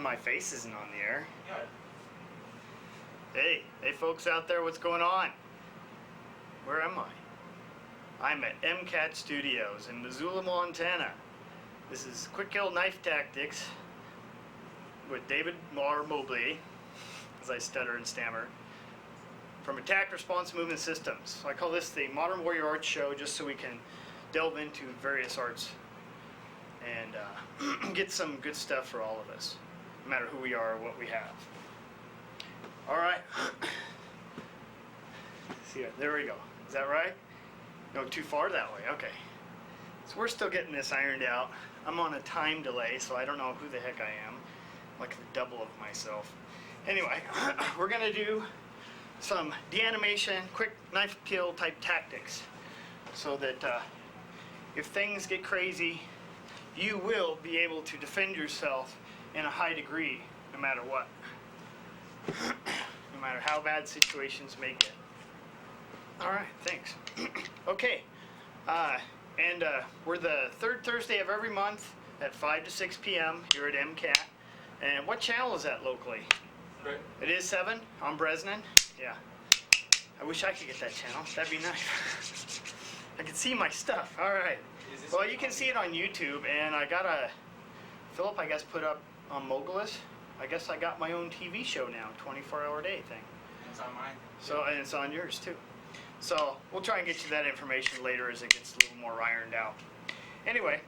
my face isn't on the air. Hey folks out there, what's going on? Where am I? I'm at MCAT Studios in Missoula, Montana. This is Quick Kill Knife Tactics with David Mobley, as I stutter and stammer, from Attack Response Movement Systems. So I call this the Modern Warrior Arts Show, just so we can delve into various arts and get some good stuff for all of us, no matter who we are or what we have. All right. See, there we go. Is that right? No, too far that way. Okay. So we're still getting this ironed out. I'm on a time delay, so I don't know who the heck I am. I'm like the double of myself. Anyway, we're going to do some deanimation, quick knife kill type tactics, so that if things get crazy, you will be able to defend yourself in a high degree, no matter what. No matter how bad situations may get. Alright, thanks. Okay, and we're the third Thursday of every month at 5 to 6 p.m. here at MCAT. And what channel is that locally? Right. It is 7 on Bresnan? Yeah. I wish I could get that channel. That'd be nice. I can see my stuff. Alright. Well, you can see it on YouTube, and I got Philip, I guess, put up on Mogulus. I guess I got my own TV show now, 24-hour day thing. It's on mine. So, and it's on yours too. So we'll try and get you that information later as it gets a little more ironed out. Anyway,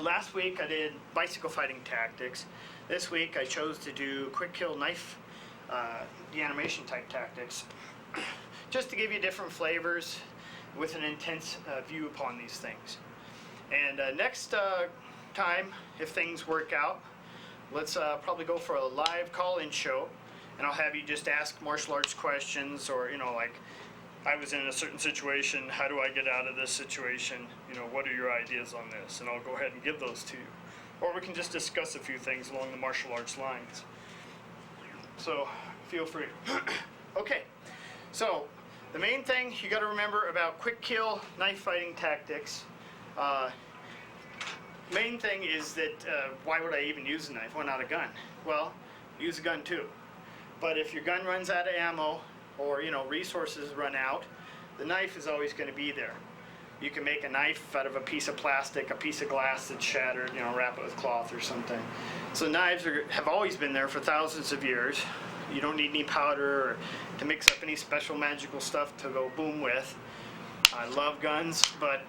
last week I did bicycle fighting tactics. This week I chose to do quick kill knife deanimation type tactics, just to give you different flavors with an intense view upon these things. And next time, if things work out, let's probably go for a live call-in show, and I'll have you just ask martial arts questions, or, you know, like, I was in a certain situation, how do I get out of this situation? You know, what are your ideas on this? And I'll go ahead and give those to you. Or we can just discuss a few things along the martial arts lines. So, feel free. Okay, so the main thing you got to remember about quick kill knife fighting tactics, main thing is that why would I even use a knife? Why not a gun? Well, use a gun too. But if your gun runs out of ammo, or, you know, resources run out, the knife is always going to be there. You can make a knife out of a piece of plastic, a piece of glass that's shattered, you know, wrap it with cloth or something. So knives have always been there for thousands of years. You don't need any powder or to mix up any special magical stuff to go boom with. I love guns, but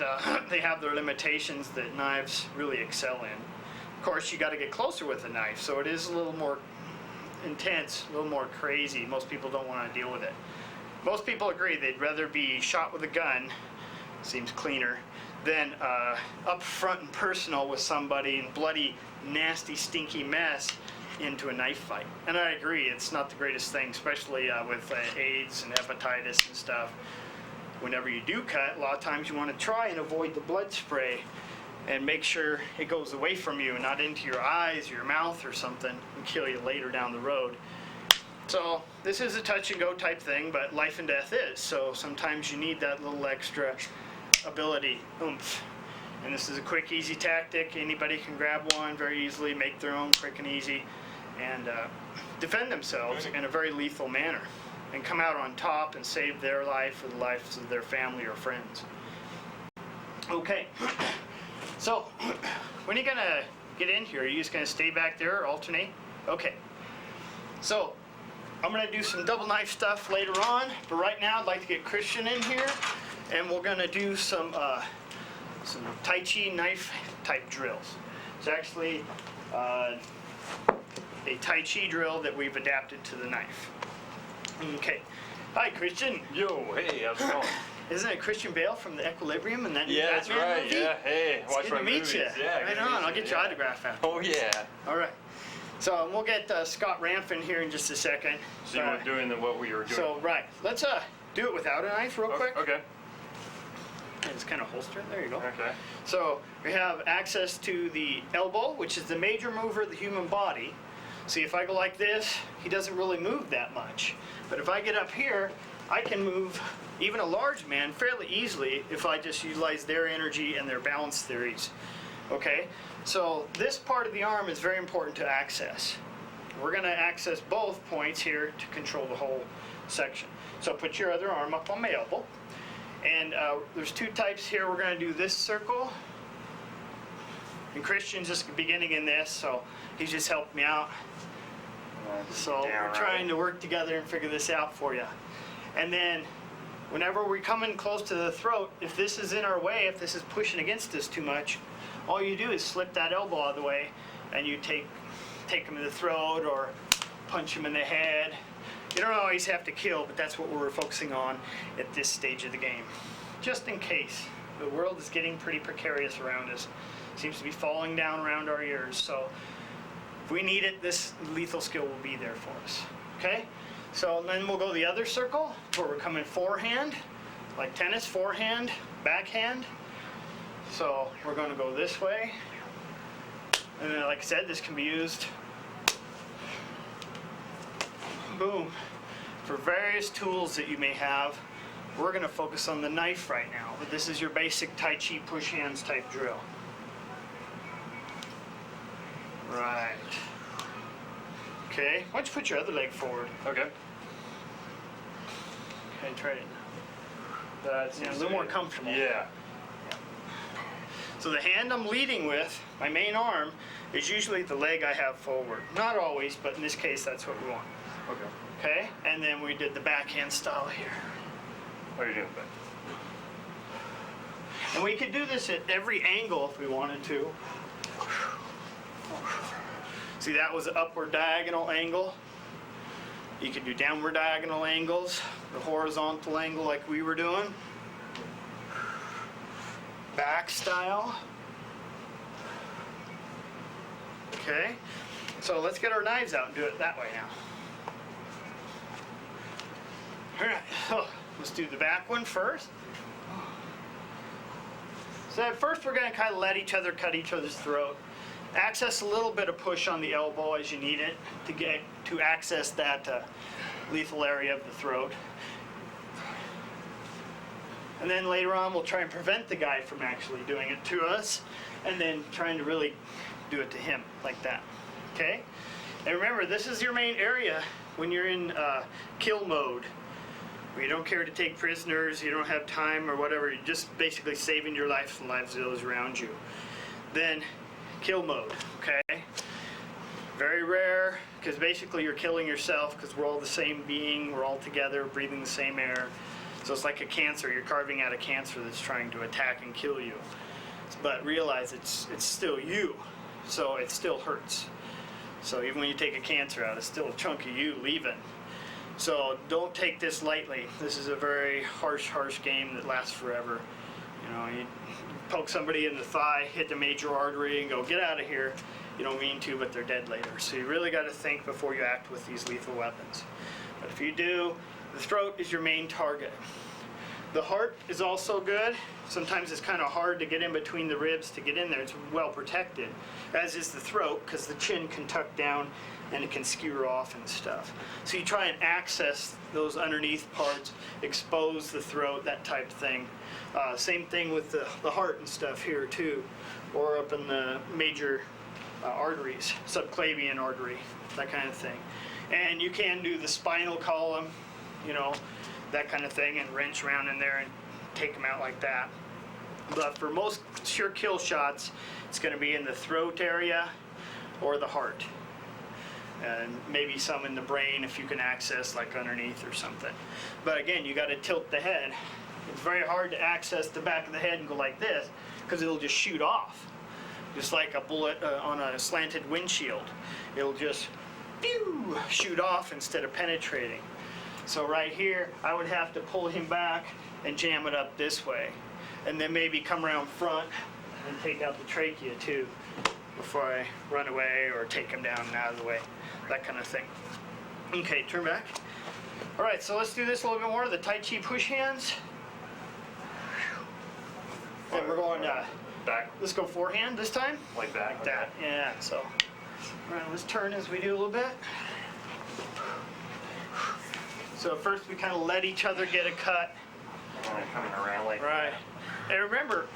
they have their limitations that knives really excel in. Of course, you got to get closer with a knife, so it is a little more intense, a little more crazy. Most people don't want to deal with it. Most people agree they'd rather be shot with a gun, seems cleaner, than up front and personal with somebody and bloody, nasty, stinky mess into a knife fight. And I agree, it's not the greatest thing, especially with AIDS and hepatitis and stuff. Whenever you do cut, a lot of times you want to try and avoid the blood spray and make sure it goes away from you and not into your eyes or your mouth or something and kill you later down the road. So this is a touch and go type thing, but life and death is. So sometimes you need that little extra ability, oomph. And this is a quick, easy tactic. Anybody can grab one very easily, make their own quick and easy, and defend themselves in a very lethal manner and come out on top and save their life or the lives of their family or friends. Okay. So, when are you going to get in here? Are you just going to stay back there or alternate? Okay. So, I'm going to do some double knife stuff later on, but right now I'd like to get Christian in here, and we're going to do some Tai Chi knife type drills. It's actually a Tai Chi drill that we've adapted to the knife. Okay. Hi, Christian. Yo, hey, how's it going? Isn't it Christian Bale from the Equilibrium and that Yeah, that's right. movie? Yeah, hey, It's watch good my to meet movies. you. Yeah, right on. I'll get your autograph out. Oh yeah. All right. So we'll get Scott Ramphin here in just a second. So you were doing what we were doing. So right, let's do it without a knife real quick. Okay. And it's kind of holstered. There you go. Okay. So we have access to the elbow, which is the major mover of the human body. See, if I go like this, he doesn't really move that much. But if I get up here, I can move even a large man fairly easily if I just utilize their energy and their balance theories. Okay? So this part of the arm is very important to access. we're going to access both points here to control the whole section. So put your other arm up on my elbow. And there's two types here. We're going to do this circle. And Christian's just beginning in this, so he's just helped me out. So we're trying to work together and figure this out for you. And then whenever we come in close to the throat, if this is in our way, if this is pushing against us too much, all you do is slip that elbow out of the way and you take him in the throat or punch him in the head. You don't always have to kill, but that's what we're focusing on at this stage of the game. Just in case. The world is getting pretty precarious around us. Seems to be falling down around our ears. So if we need it, this lethal skill will be there for us. Okay? So then we'll go the other circle where we're coming forehand, like tennis, forehand, backhand. So we're going to go this way. And then, like I said, this can be used, boom, for various tools that you may have. We're going to focus on the knife right now, but this is your basic Tai Chi push hands type drill. Right. Okay, why don't you put your other leg forward? Okay. Okay, try it. That's a little more comfortable. Yeah. So the hand I'm leading with, my main arm, is usually the leg I have forward. Not always, but in this case, that's what we want. Okay. Okay, and then we did the backhand style here. What are you doing, bud? And we could do this at every angle if we wanted to. See, that was an upward diagonal angle. You could do downward diagonal angles, the horizontal angle like we were doing. Back style. Okay, so let's get our knives out and do it that way now. All right, so let's do the back one first. So at first we're going to kind of let each other cut each other's throat. Access a little bit of push on the elbow as you need it to access that lethal area of the throat. And then later on we'll try and prevent the guy from actually doing it to us, and then trying to really do it to him like that. Okay? And remember, this is your main area when you're in kill mode. Where you don't care to take prisoners, you don't have time or whatever, you're just basically saving your life and lives of those around you. Then kill mode, okay? Very rare, because basically you're killing yourself because we're all the same being, we're all together, breathing the same air. So it's like a cancer, you're carving out a cancer that's trying to attack and kill you. But realize it's still you, so it still hurts. So even when you take a cancer out, it's still a chunk of you leaving. So don't take this lightly. This is a very harsh game that lasts forever. You know, you poke somebody in the thigh, hit the major artery, and go, get out of here. You don't mean to, but they're dead later. So you really got to think before you act with these lethal weapons. But if you do, the throat is your main target. The heart is also good. Sometimes it's kind of hard to get in between the ribs to get in there. It's well protected, as is the throat, because the chin can tuck down and it can skewer off and stuff. So you try and access those underneath parts, expose the throat, that type of thing. Same thing with the heart and stuff here too, or up in the major arteries, subclavian artery, that kind of thing. And you can do the spinal column, you know, that kind of thing, and wrench around in there and take them out like that. But for most sure kill shots, it's going to be in the throat area or the heart. And maybe some in the brain if you can access, like underneath or something. But again, you got to tilt the head. It's very hard to access the back of the head and go like this, because it'll just shoot off. Just like a bullet on a slanted windshield. It'll just pew, shoot off instead of penetrating. So right here, I would have to pull him back and jam it up this way. And then maybe come around front and take out the trachea too, before I run away or take him down and out of the way. That kind of thing. Okay, turn back. All right, so let's do this a little bit more. The Tai Chi push hands. And we're going back. Let's go forehand this time. Like that. Like that. Yeah. So, all right, let's turn as we do a little bit. So first we kind of let each other get a cut. Coming around like Right. And remember,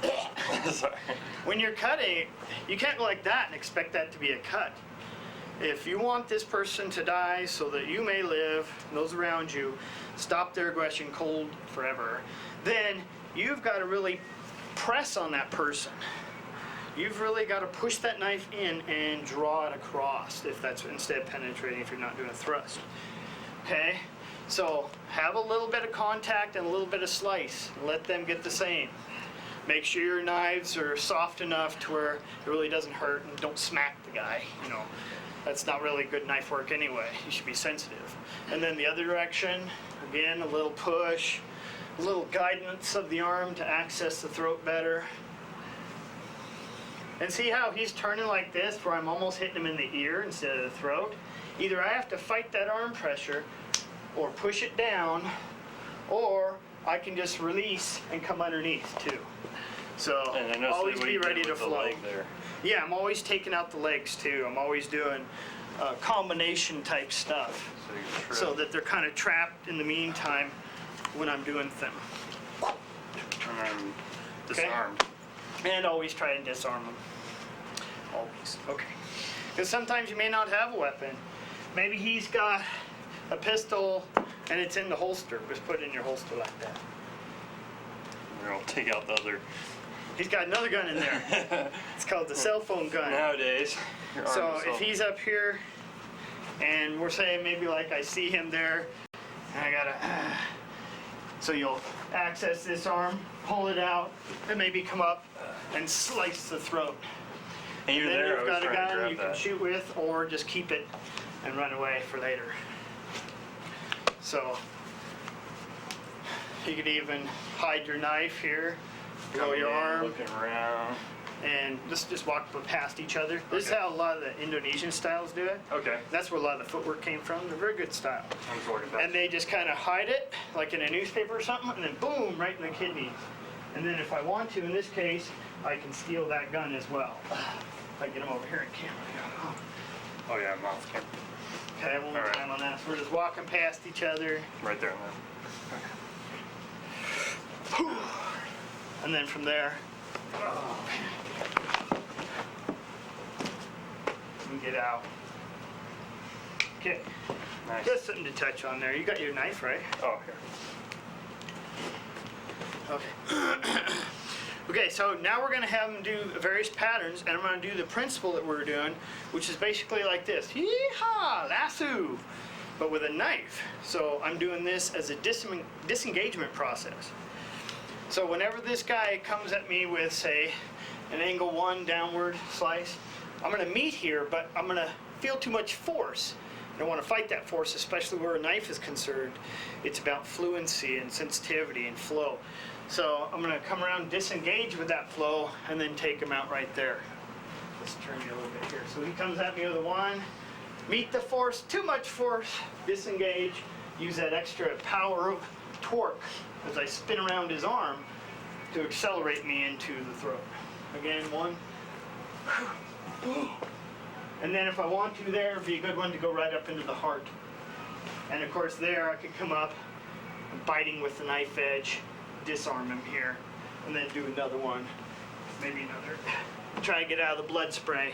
Sorry. when you're cutting, you can't go like that and expect that to be a cut. if you want this person to die so that you may live, and those around you, stop their aggression cold forever, then you've got to really press on that person. You've really got to push that knife in and draw it across, if that's instead of penetrating, if you're not doing a thrust. Okay? So have a little bit of contact and a little bit of slice. Let them get the same. Make sure your knives are soft enough to where it really doesn't hurt, and don't smack the guy. You know, that's not really good knife work anyway. You should be sensitive. And then the other direction, again, a little push, a little guidance of the arm to access the throat better. And see how he's turning like this, where I'm almost hitting him in the ear instead of the throat? Either I have to fight that arm pressure or push it down, or I can just release and come underneath too. So And I know always what be you did ready to with the flow. leg there. Yeah, I'm always taking out the legs too. I'm always doing combination type stuff, So you can so trip. that they're kind of trapped in the meantime when I'm doing them. And then Okay. disarmed. And always try and disarm them. Always. Okay. Because sometimes you may not have a weapon. Maybe he's got a pistol and it's in the holster. Just put it in your holster like that. We're gonna take out the other. He's got another gun in there. It's called the cell phone gun. Nowadays, your arm So is if all- he's up here and we're saying maybe like I see him there and I gotta, so you'll access this arm, pull it out, and maybe come up and slice the throat. and you're Then there, I you've was got a trying to gun grab you can that. shoot with, or just keep it and run away for later. So you could even hide your knife here, below Coming your in, arm, Looking around. and just walk past each other. This is Okay. how a lot of the Indonesian styles do it. Okay. That's where a lot of the footwork came from. They're very good style. I'm just walking back. And they just kind of hide it, like in a newspaper or something, and then boom, right in the kidneys. And then if I want to, in this case, I can steal that gun as well. If I get him over here in camera. Oh yeah, I'm off camera. Okay, one more All right. time on that. So we're just walking past each other. Right there, man. And then from there, we get out. Okay, Nice. just something to touch on there. You got your knife, right? Oh, here. Okay. Okay, so now we're going to have them do various patterns, and I'm going to do the principle that we're doing, which is basically like this. Yee-haw, lasso, but with a knife. So I'm doing this as a disengagement process. So whenever this guy comes at me with, say, an angle 1 downward slice, I'm going to meet here, but I'm going to feel too much force. I don't want to fight that force, especially where a knife is concerned. It's about fluency and sensitivity and flow. So I'm going to come around, disengage with that flow, and then take him out right there. Let's turn you a little bit here. So he comes at me with a 1, meet the force, too much force, disengage, use that extra power of torque as I spin around his arm to accelerate me into the throat. Again, 1. And then if I want to there, it'd be a good one to go right up into the heart. And of course there I could come up, biting with the knife edge, disarm him here, and then do another one, maybe another. Try to get out of the blood spray.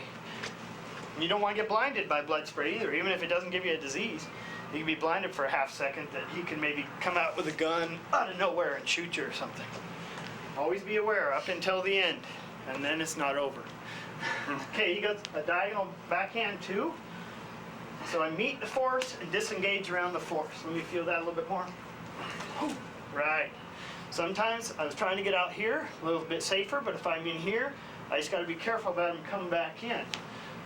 And you don't want to get blinded by blood spray either, even if it doesn't give you a disease. You can be blinded for a half second that he can maybe come out with a gun out of nowhere and shoot you or something. Always be aware up until the end, and then it's not over. Okay, he goes a diagonal backhand too. So I meet the force and disengage around the force. Let me feel that a little bit more. Right. Sometimes I was trying to get out here, a little bit safer, but if I'm in here, I just got to be careful about him coming back in.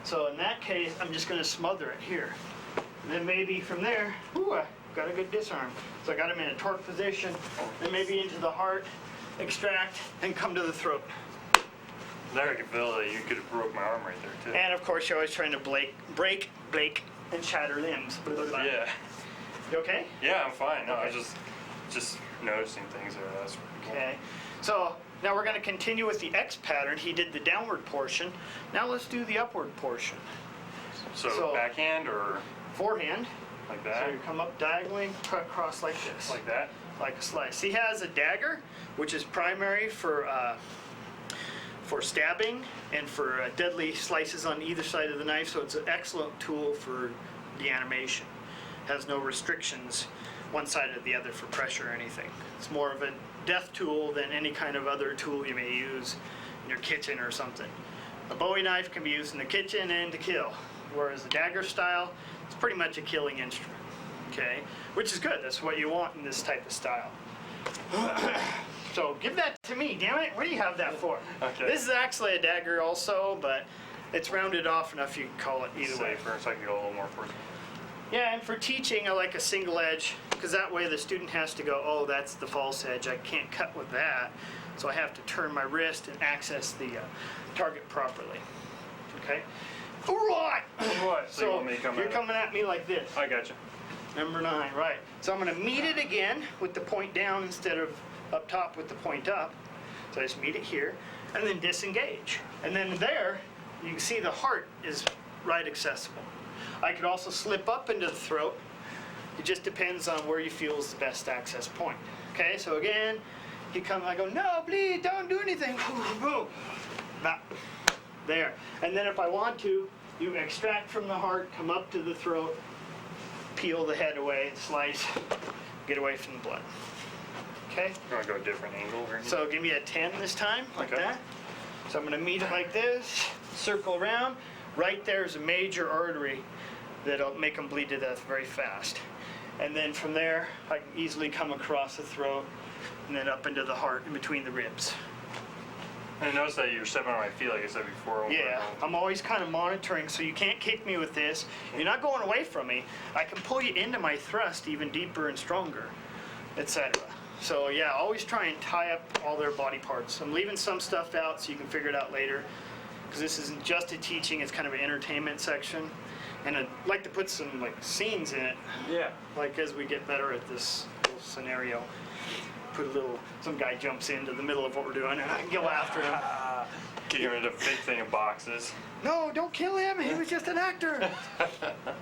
So in that case, I'm just going to smother it here. And then maybe from there, ooh, I got a good disarm. So I got him in a torque position, then maybe into the heart, extract, and come to the throat. There I could feel that you could have broke my arm right there too. And of course, you're always trying to break, and shatter limbs. Yeah. You okay? Yeah, I'm fine. No, I Okay. was just noticing things there. That's pretty cool. Okay. So now we're going to continue with the X pattern. He did the downward portion. Now let's do the upward portion. So backhand or Forehand. like So that? you come up diagonally, cut across like this. Like that? Like a slice. He has a dagger, which is primary for for stabbing and for deadly slices on either side of the knife, so it's an excellent tool for deanimation. Has no restrictions one side or the other for pressure or anything. It's more of a death tool than any kind of other tool you may use in your kitchen or something. A Bowie knife can be used in the kitchen and to kill, whereas the dagger style, it's pretty much a killing instrument, okay? Which is good, that's what you want in this type of style. So give that to me, damn it, what do you have that for? Okay. This is actually a dagger also, but it's rounded off enough you can call it either way. Safer, so I can go a little more forward. Yeah, and for teaching, I like a single edge, because that way the student has to go, oh, that's the false edge, I can't cut with that, so I have to turn my wrist and access the target properly. Okay? All right! What? So you want me to come you're at it? coming at me like this. I got you. Number 9, right. So I'm going to meet it again with the point down instead of up top with the point up. So I just meet it here, and then disengage. And then there, you can see the heart is right accessible. I could also slip up into the throat. It just depends on where you feel is the best access point. Okay, so again, he comes, I go, no, please, don't do anything. Boom. There. And then if I want to, you extract from the heart, come up to the throat, peel the head away, slice, get away from the blood. Okay? You want to go a different angle or anything? So give me a 10 this time, like Okay. that. So I'm going to meet it like this, circle around. Right there is a major artery that'll make them bleed to death very fast. And then from there, I can easily come across the throat and then up into the heart in between the ribs. I noticed that you're stepping on my feet, like I said before. over and Yeah, over. I'm always kind of monitoring, so you can't kick me with this. You're not going away from me. I can pull you into my thrust even deeper and stronger, etc. So yeah, always try and tie up all their body parts. I'm leaving some stuff out so you can figure it out later, because this isn't just a teaching, it's kind of an entertainment section. And I'd like to put some like scenes in it, Yeah. like as we get better at this little scenario. Put a little, some guy jumps into the middle of what we're doing and I can go after him. Get rid of a big thing of boxes. No, don't kill him, he was just an actor.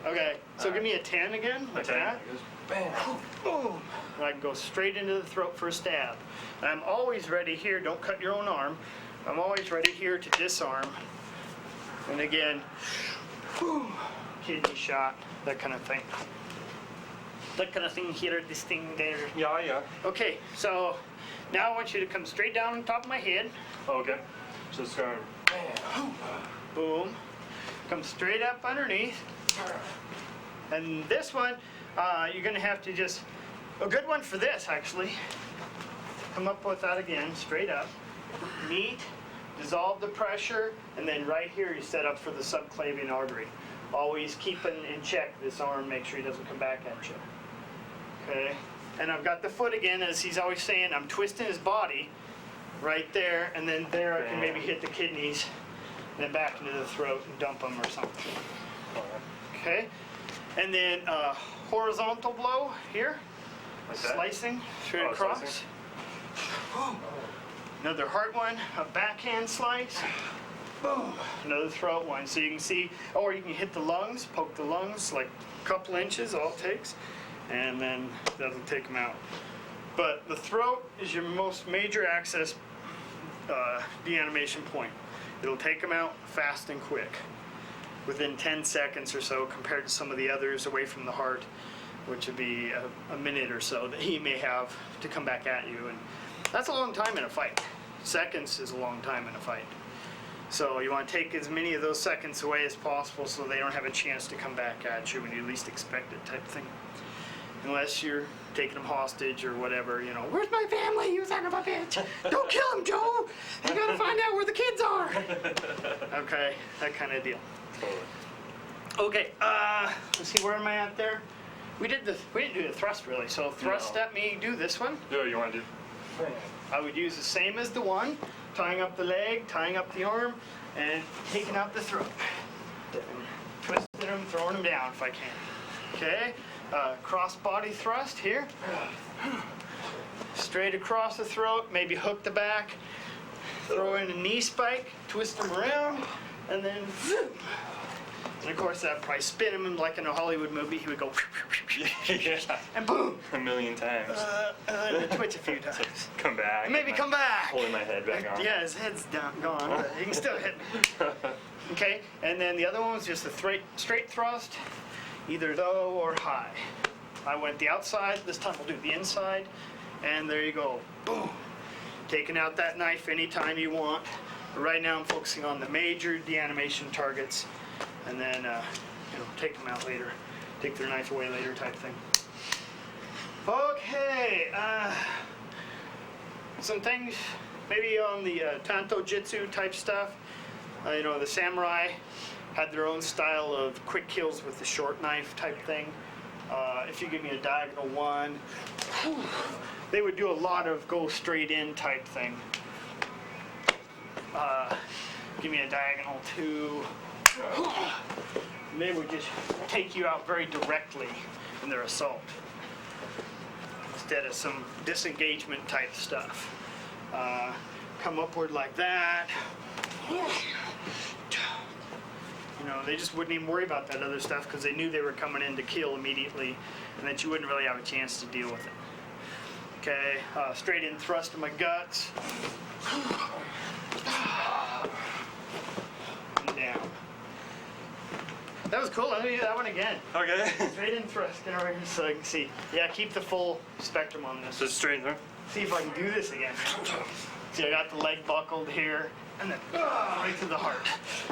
Okay, so give me a 10 again, like Okay. that. Goes bam. Boom. And I can go straight into the throat for a stab. And I'm always ready here, don't cut your own arm. I'm always ready here to disarm. And again, boom, kidney shot, that kind of thing. That kind of thing here, this thing there. Yeah, yeah. Okay, so now I want you to come straight down on top of my head. Okay. So it's going bam. Boom. Come straight up underneath. And this one, you're going to have to just, a good one for this actually. Come up with that again, straight up. Meet, dissolve the pressure, and then right here you set up for the subclavian artery. Always keep in check this arm, make sure he doesn't come back at you. Okay, and I've got the foot again, as he's always saying, I'm twisting his body right there, and then there I can maybe hit the kidneys, and then back into the throat and dump them or something. Okay, and then horizontal blow here, Like that? slicing straight Oh, across. slicing. Another heart one, a backhand slice. Boom. Another throat one. So you can see, or you can hit the lungs, poke the lungs like a couple inches, all it takes, and then that'll take them out. But the throat is your most major access deanimation point. It'll take them out fast and quick, within 10 seconds or so, compared to some of the others away from the heart, which would be a minute or so that he may have to come back at you. And that's a long time in a fight. Seconds is a long time in a fight. So you want to take as many of those seconds away as possible so they don't have a chance to come back at you when you least expect it, type thing. Unless you're taking them hostage or whatever, you know, where's my family, you son of a bitch? Don't kill them, Joe! I gotta find out where the kids are! Okay, that kind of deal. Totally. Okay, let's see, where am I at there? We didn't do the thrust really, so thrust No. at me, do this one. Do what you want to do. I would use the same as the one, tying up the leg, tying up the arm, and taking out the throat. Twisting them, throwing them down if I can. Okay, cross body thrust here. Straight across the throat, maybe hook the back, throw in a knee spike, twist them around, and then And of course, that'd probably spin him like in a Hollywood movie. He would go, Yeah. and boom, A million times. and it'd twitch a few times. Come back. And maybe come back. Holding my head back on. Yeah, his head's down, gone, but he can still hit me. Okay, and then the other one was just a straight thrust, either low or high. I went the outside, this time we'll do the inside, and there you go, boom. Taking out that knife anytime you want. But right now I'm focusing on the major deanimation targets, and then take them out later, take their knife away later type thing. Okay, some things maybe on the Tanto Jitsu type stuff. The samurai had their own style of quick kills with the short knife type thing. If you give me a diagonal one, they would do a lot of go straight in type thing. Give me a diagonal two. They would just take you out very directly in their assault, instead of some disengagement type stuff. Come upward like that. They just wouldn't even worry about that other stuff because they knew they were coming in to kill immediately and that you wouldn't really have a chance to deal with it. Okay, straight in thrust to my guts. And down. That was cool. Let me do that one again. Okay. Straight in thrust. Get over here so I can see. Yeah, keep the full spectrum on this. Just straight in there. See if I can do this again. See, I got the leg buckled here, and then right through the heart.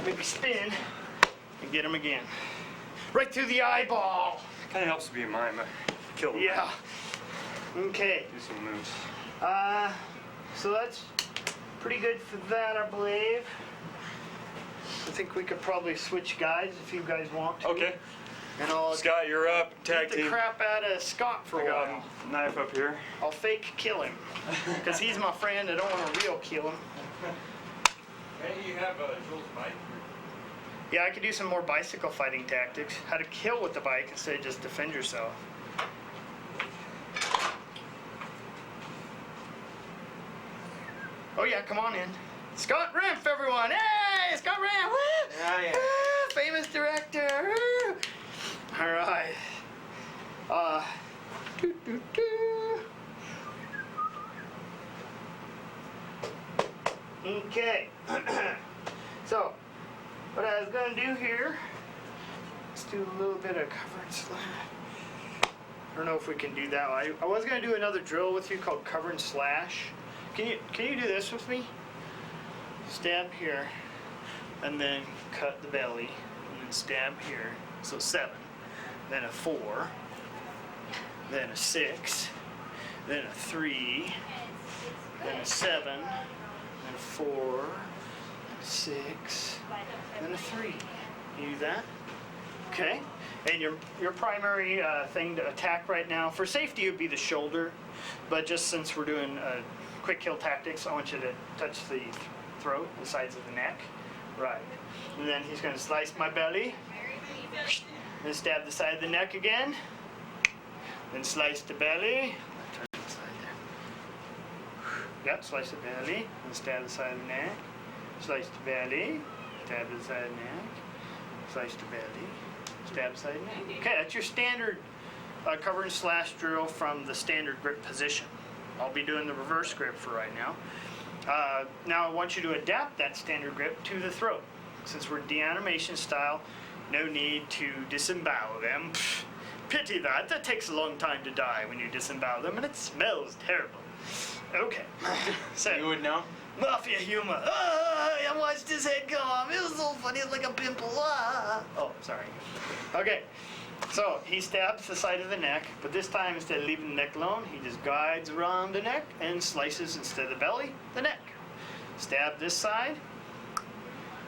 Maybe spin and get him again. Right through the eyeball. Kind of helps to be in mind, but kill them. Yeah. Okay. Do some moves. So that's pretty good for that, I believe. I think we could probably switch guys if you guys want to. Okay. And I'll Scott, you're up. Tag beat the team. crap out of Scott for I a got while. a knife up here. I'll fake kill him because he's my friend. I don't want to real kill him. Hey, you have a Jules bike? Yeah, I could do some more bicycle fighting tactics. How to kill with the bike instead of just defend yourself. Oh yeah, come on in. Scott Rimpf, everyone! Hey, Scott Rimpf! Woo! Yeah. Woo! Famous director! Woo! All right. Doo, doo, doo. Okay. So, what I was going to do here, let's do a little bit of cover and slash. I don't know if we can do that. I was going to do another drill with you called cover and slash. Can you do this with me? Stab here, and then cut the belly, and then stab here. So 7, then a 4, then a 6, then a 3, then a 7, then a 4, then a 6, then a 3. You do that? Okay. And your primary thing to attack right now, for safety, would be the shoulder. But just since we're doing quick kill tactics, I want you to touch the throat, the sides of the neck. Right. And then he's going to slice my belly. Then stab the side of the neck again. Then slice the belly. Turn the side there. Yep, slice the belly. Then stab the side of the neck. Slice the belly. Stab the side of the neck. Slice the belly. Stab the side of the neck. Okay, that's your standard cover and slash drill from the standard grip position. I'll be doing the reverse grip for right now. Now I want you to adapt that standard grip to the throat. Since we're deanimation style, no need to disembowel them. Pfft, pity that. That takes a long time to die when you disembowel them, and it smells terrible. Okay. So, You would know? mafia humor. I watched his head come off. It was so funny. It's like a pimple. Oh, sorry. Okay. So he stabs the side of the neck, but this time instead of leaving the neck alone, he just guides around the neck and slices instead of the belly, the neck. Stab this side,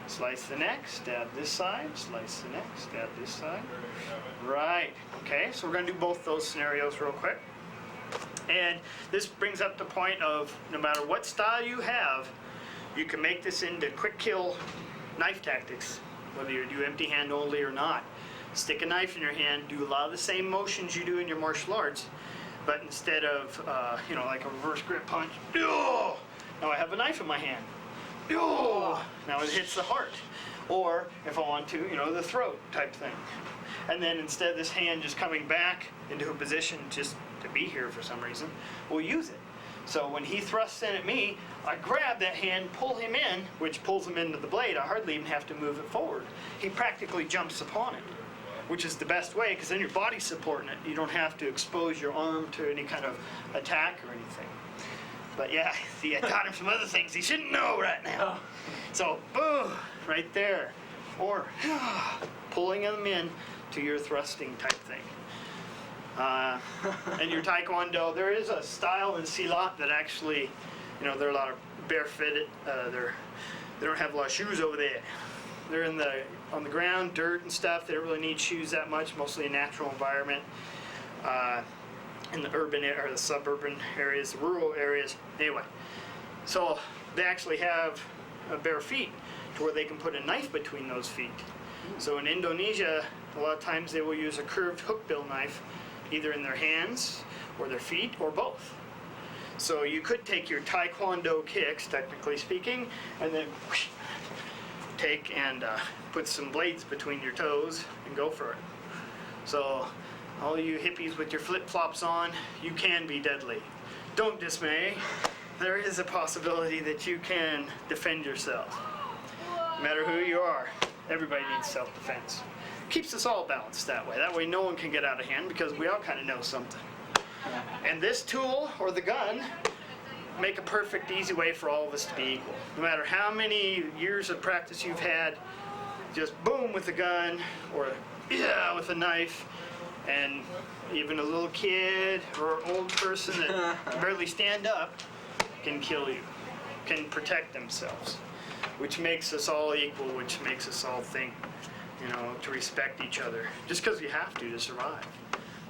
slice the neck, stab this side, slice the neck, stab this side. Right. Okay, so we're going to do both those scenarios real quick. And this brings up the point of no matter what style you have, you can make this into quick kill knife tactics, whether you do empty hand only or not. Stick a knife in your hand, do a lot of the same motions you do in your martial arts, but instead of, like a reverse grip punch, now I have a knife in my hand. Now it hits the heart. Or if I want to, the throat type thing. And then instead of this hand just coming back into a position just to be here for some reason, we'll use it. So when he thrusts in at me, I grab that hand, pull him in, which pulls him into the blade. I hardly even have to move it forward. He practically jumps upon it, which is the best way, because then your body's supporting it. You don't have to expose your arm to any kind of attack or anything. But yeah, see, I taught him some other things he shouldn't know right now. So, boom, right there. Or pulling them in to your thrusting type thing. And your Taekwondo, there is a style in Silat that actually, there are a lot of barefooted, they don't have a lot of shoes over there. They're on the ground, dirt and stuff. They don't really need shoes that much, mostly a natural environment. In the urban or the suburban areas, the rural areas. Anyway, so they actually have bare feet to where they can put a knife between those feet. So in Indonesia, a lot of times they will use a curved hookbill knife either in their hands or their feet or both. So you could take your Taekwondo kicks, technically speaking, and then take and put some blades between your toes and go for it. So all you hippies with your flip-flops on, you can be deadly. Don't dismay. There is a possibility that you can defend yourself. No matter who you are, everybody needs self-defense. Keeps us all balanced that way. That way no one can get out of hand because we all kind of know something. And this tool, or the gun, make a perfect, easy way for all of us to be equal. No matter how many years of practice you've had, just boom with a gun, or yeah with a knife, and even a little kid or an old person that can barely stand up can kill you, can protect themselves, which makes us all equal, which makes us all think, to respect each other, just because you have to survive.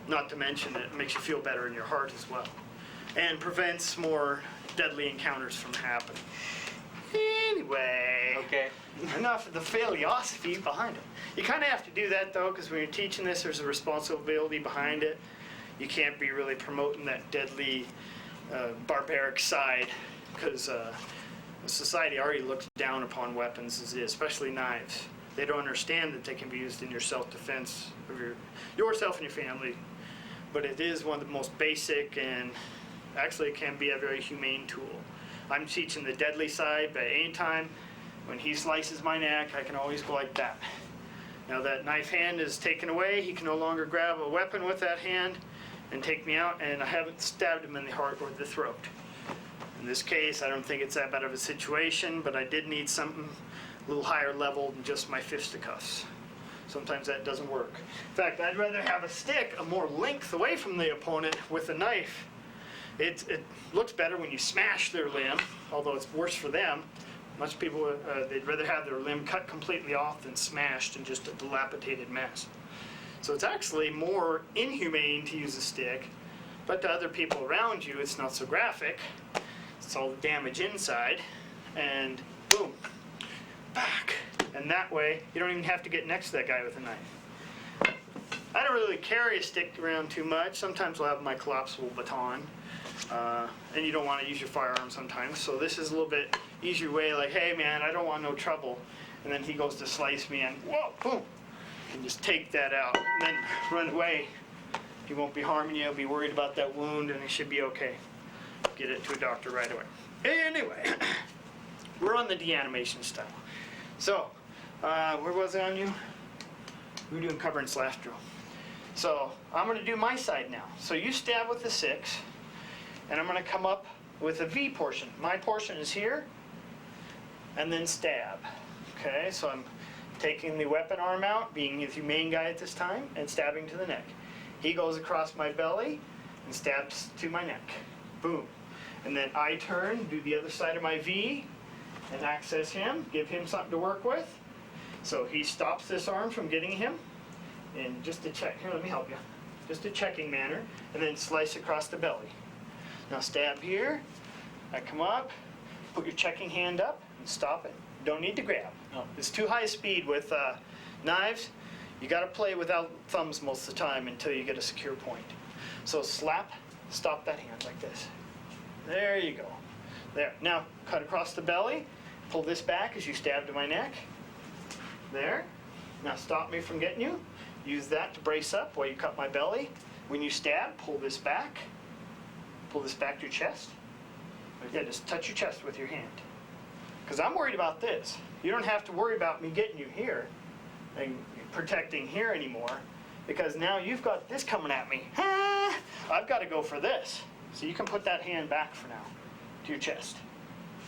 Not to mention it makes you feel better in your heart as well, and prevents more deadly encounters from happening. Anyway, Okay. enough of the philosophy behind it. You kind of have to do that though, because when you're teaching this, there's a responsibility behind it. You can't be really promoting that deadly, barbaric side, because society already looks down upon weapons as is, especially knives. They don't understand that they can be used in your self-defense of yourself and your family. But it is one of the most basic, and actually it can be a very humane tool. I'm teaching the deadly side, but anytime when he slices my neck, I can always go like that. Now that knife hand is taken away, he can no longer grab a weapon with that hand and take me out, and I haven't stabbed him in the heart or the throat. In this case, I don't think it's that bad of a situation, but I did need something a little higher level than just my fisticuffs. Sometimes that doesn't work. In fact, I'd rather have a stick a more length away from the opponent with a knife. It looks better when you smash their limb, although it's worse for them. Most people, they'd rather have their limb cut completely off than smashed in just a dilapidated mess. So it's actually more inhumane to use a stick, but to other people around you, it's not so graphic. It's all the damage inside, and boom, back. And that way, you don't even have to get next to that guy with a knife. I don't really carry a stick around too much. Sometimes I'll have my collapsible baton. And you don't want to use your firearm sometimes. So this is a little bit easier way, like, hey man, I don't want no trouble. And then he goes to slice me and whoa, boom. And just take that out and then run away. He won't be harming you. He'll be worried about that wound and he should be okay. Get it to a doctor right away. Anyway, we're on the deanimation style. So, where was I on you? We were doing cover and slash drill. So, I'm going to do my side now. So you stab with the 6, and I'm going to come up with a V portion. My portion is here, and then stab. Okay, so I'm taking the weapon arm out, being the humane guy at this time, and stabbing to the neck. He goes across my belly and stabs to my neck. Boom. And then I turn, do the other side of my V, and access him, give him something to work with. So he stops this arm from getting him, and just to check, here, let me help you. Just a checking manner, and then slice across the belly. Now stab here, I come up, put your checking hand up, and stop it. Don't need to grab. No. It's too high speed with knives. You gotta play without thumbs most of the time until you get a secure point. So slap, stop that hand like this. There you go. There. Now cut across the belly, pull this back as you stab to my neck. There. Now stop me from getting you. Use that to brace up while you cut my belly. When you stab, pull this back. Pull this back to your chest. Yeah, just touch your chest with your hand. Because I'm worried about this. You don't have to worry about me getting you here and protecting here anymore, because now you've got this coming at me. I've got to go for this. So you can put that hand back for now to your chest.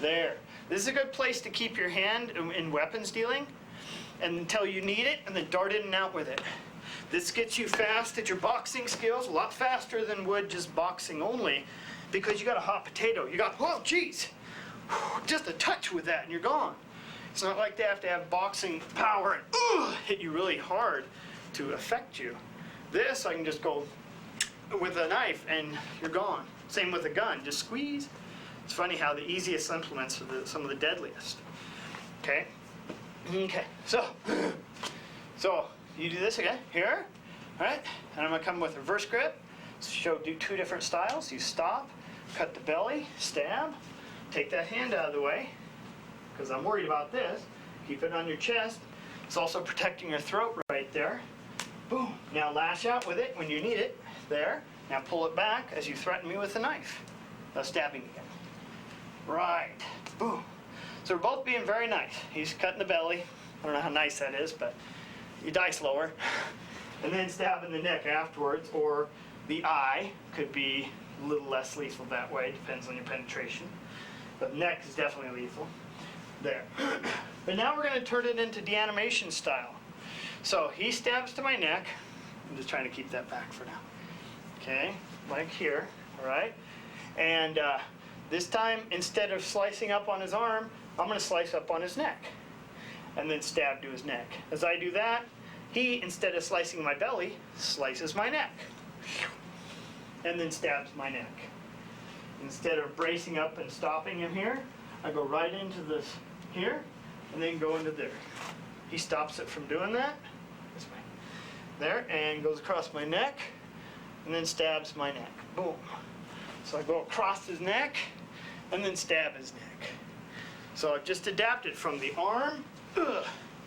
There. This is a good place to keep your hand in weapons dealing and until you need it, and then dart in and out with it. This gets you fast at your boxing skills, a lot faster than would just boxing only, because you got a hot potato. You got, oh geez, just a touch with that and you're gone. It's not like they have to have boxing power and hit you really hard to affect you. This, I can just go with a knife and you're gone. Same with a gun, just squeeze. It's funny how the easiest implements are some of the deadliest. Okay? Okay, so you do this again, here, all right? And I'm gonna come with reverse grip. Do two different styles. You stop, cut the belly, stab, take that hand out of the way, because I'm worried about this. Keep it on your chest. It's also protecting your throat right there. Boom. Now lash out with it when you need it. There. Now pull it back as you threaten me with a knife. Now stabbing again. Right. Boom. So we're both being very nice. He's cutting the belly. I don't know how nice that is, but you die slower. And then stabbing the neck afterwards, or the eye could be a little less lethal that way. Depends on your penetration. But neck is definitely lethal. There. But now we're going to turn it into deanimation style. So he stabs to my neck. I'm just trying to keep that back for now. Okay, like here, all right? And this time, instead of slicing up on his arm, I'm going to slice up on his neck and then stab to his neck. As I do that, he, instead of slicing my belly, slices my neck and then stabs my neck. Instead of bracing up and stopping him here, I go right into this here and then go into there. He stops it from doing that, this way, there, and goes across my neck and then stabs my neck. Boom. So I go across his neck and then stab his neck. So I've just adapted from the arm,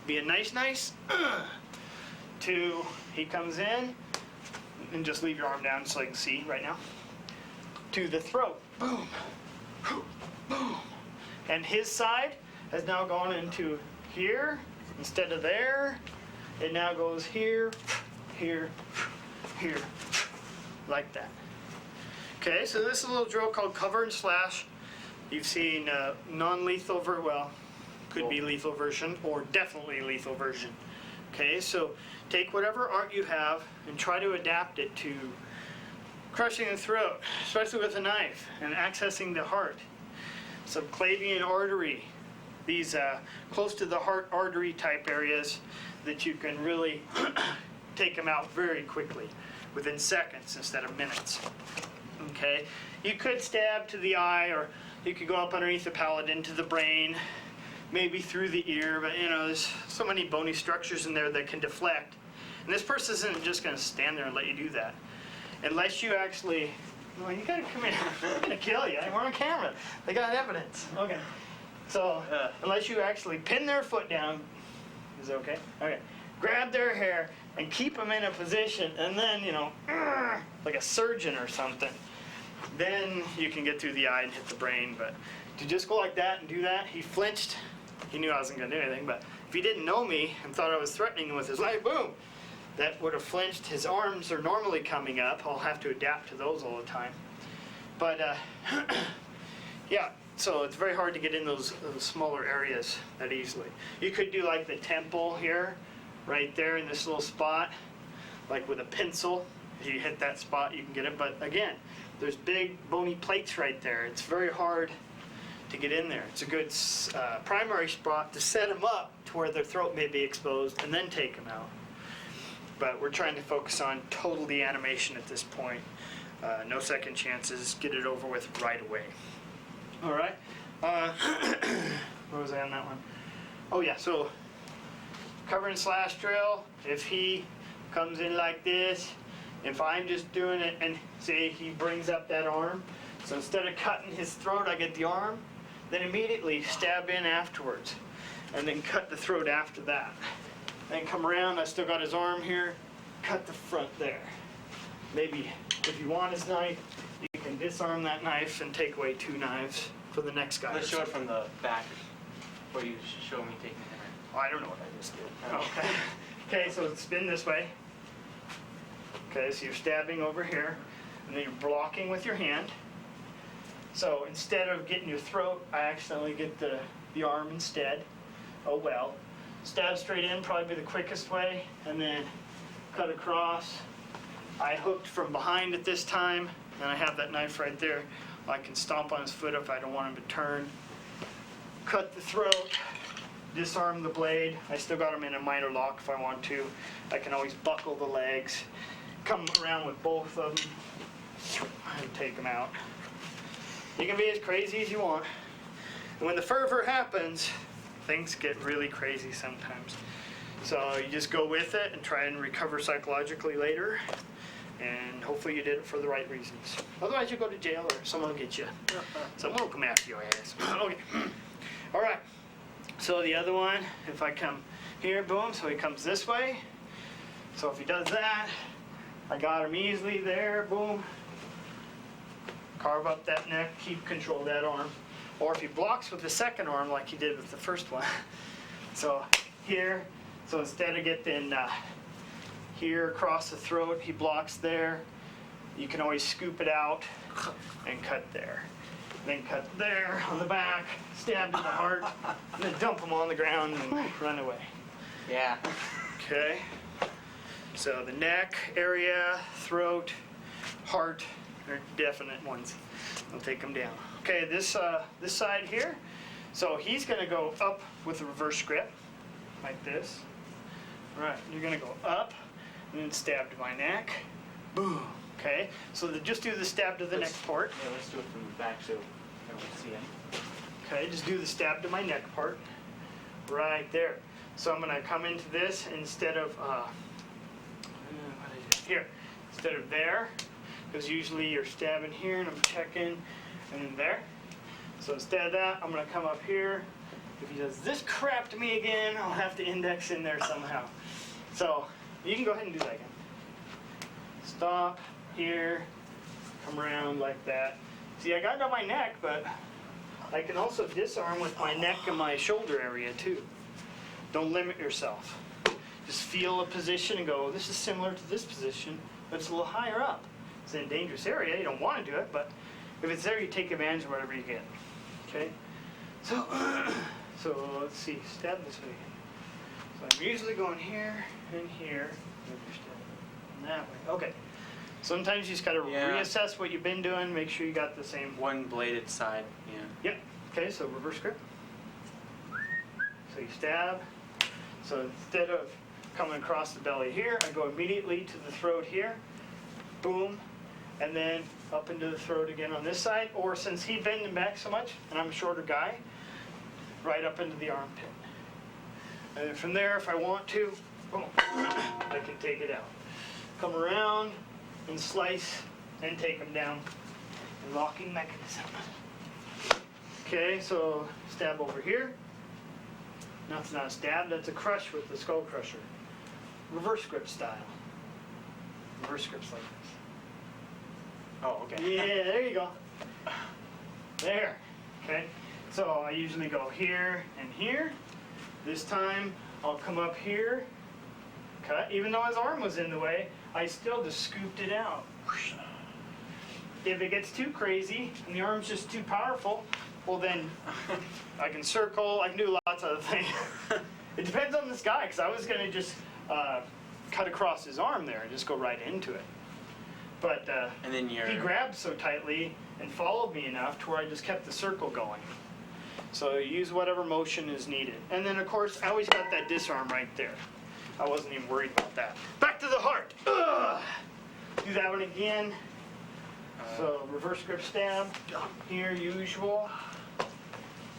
be a nice, to he comes in, and just leave your arm down so I can see right now, to the throat. Boom. Boom. And his side has now gone into here instead of there. It now goes here, here, here, like that. Okay, so this is a little drill called cover and slash. You've seen non-lethal, could be lethal version or definitely lethal version. Okay, so take whatever art you have and try to adapt it to crushing the throat, especially with a knife, and accessing the heart. Subclavian artery, these close to the heart artery type areas that you can really take them out very quickly, within seconds instead of minutes. Okay, you could stab to the eye, or you could go up underneath the palate into the brain, maybe through the ear, but you know, there's so many bony structures in there that can deflect. And this person isn't just going to stand there and let you do that. Unless you actually, well, you gotta come in. I'm gonna kill you. We're on camera. They got evidence. Okay. So, unless you actually pin their foot down, is it okay? Okay. Grab their hair and keep them in a position, and then, you know, like a surgeon or something, then you can get through the eye and hit the brain. But to just go like that and do that, he flinched. He knew I wasn't gonna do anything, but if he didn't know me and thought I was threatening him with his life, boom, that would have flinched. His arms are normally coming up. I'll have to adapt to those all the time. But yeah, so it's very hard to get in those smaller areas that easily. You could do like the temple here, right there in this little spot, like with a pencil. If you hit that spot, you can get it. But again, there's big bony plates right there. It's very hard to get in there. It's a good primary spot to set them up to where their throat may be exposed and then take them out. But we're trying to focus on total deanimation at this point. No second chances. Get it over with right away. All right. Where was I on that one? Oh yeah. So cover and slash drill. If he comes in like this, if I'm just doing it, and say he brings up that arm, so instead of cutting his throat, I get the arm. Then immediately stab in afterwards. and then cut the throat after that. Then come around, I still got his arm here, cut the front there. Maybe if you want his knife, you can disarm that knife and take away 2 knives for the next guy. Let's show it from the back, where you show me taking the hammer. Oh, I don't know what I just did. Okay. Okay, so spin this way. Okay, so you're stabbing over here, and then you're blocking with your hand. So instead of getting your throat, I accidentally get the arm instead. Oh well. Stab straight in, probably be the quickest way, and then cut across. I hooked from behind at this time, and I have that knife right there. I can stomp on his foot if I don't want him to turn. Cut the throat, disarm the blade. I still got him in a minor lock if I want to. I can always buckle the legs, come around with both of them, and take them out. You can be as crazy as you want. And when the fervor happens, things get really crazy sometimes. So you just go with it and try and recover psychologically later. And hopefully you did it for the right reasons. Otherwise you go to jail or someone will get you. Someone will come after your ass. Okay. All right. So the other one, if I come here, boom, so he comes this way. So if he does that, I got him easily there, boom. Carve up that neck, keep control of that arm. Or if he blocks with the second arm like he did with the first one. So here, so instead of getting here across the throat, he blocks there. You can always scoop it out and cut there. Then cut there on the back, stab in the heart, and then dump him on the ground and run away. Yeah. Okay. So the neck area, throat, heart are definite ones. I'll take them down. Okay, this side here. So he's going to go up with a reverse grip, like this. All right, you're going to go up and then stab to my neck. Boom. Okay, so just do the stab to the neck part. Yeah, let's do it from the back so everyone can see it. Okay, just do the stab to my neck part. Right there. So I'm going to come into this instead of, what is it? Here. Instead of there, because usually you're stabbing here and I'm checking, and then there. So instead of that, I'm going to come up here. If he does this crap to me again, I'll have to index in there somehow. So you can go ahead and do that again. Stop here, come around like that. See, I got it on my neck, but I can also disarm with my neck and my shoulder area too. Don't limit yourself. Just feel a position and go, this is similar to this position, but it's a little higher up. It's in a dangerous area, you don't want to do it, but if it's there, you take advantage of whatever you get. Okay? So, let's see, stab this way. So I'm usually going here and here. And that way. Okay. Sometimes you just got to reassess what you've been doing, make sure you got the same. One bladed side, yeah. Yep. Okay, so reverse grip. So you stab. So instead of coming across the belly here, I go immediately to the throat here. Boom. And then up into the throat again on this side. Or since he's bending back so much, and I'm a shorter guy, right up into the armpit. And then from there, if I want to, boom, I can take it out. Come around and slice and take them down. Locking mechanism. Okay, so stab over here. That's not a stab, that's a crush with the skull crusher. Reverse grip style. Reverse grips like this. Oh, okay. Yeah, there you go. There. Okay. So I usually go here and here. This time I'll come up here, cut. Even though his arm was in the way, I still just scooped it out. If it gets too crazy and the arm's just too powerful, well then I can circle, I can do lots of other things. It depends on this guy, because I was going to just cut across his arm there and just go right into it. But and then he grabbed so tightly and followed me enough to where I just kept the circle going. So use whatever motion is needed. And then of course, I always got that disarm right there. I wasn't even worried about that. Back to the heart. Ugh. Do that one again. So reverse grip stab. Here, usual.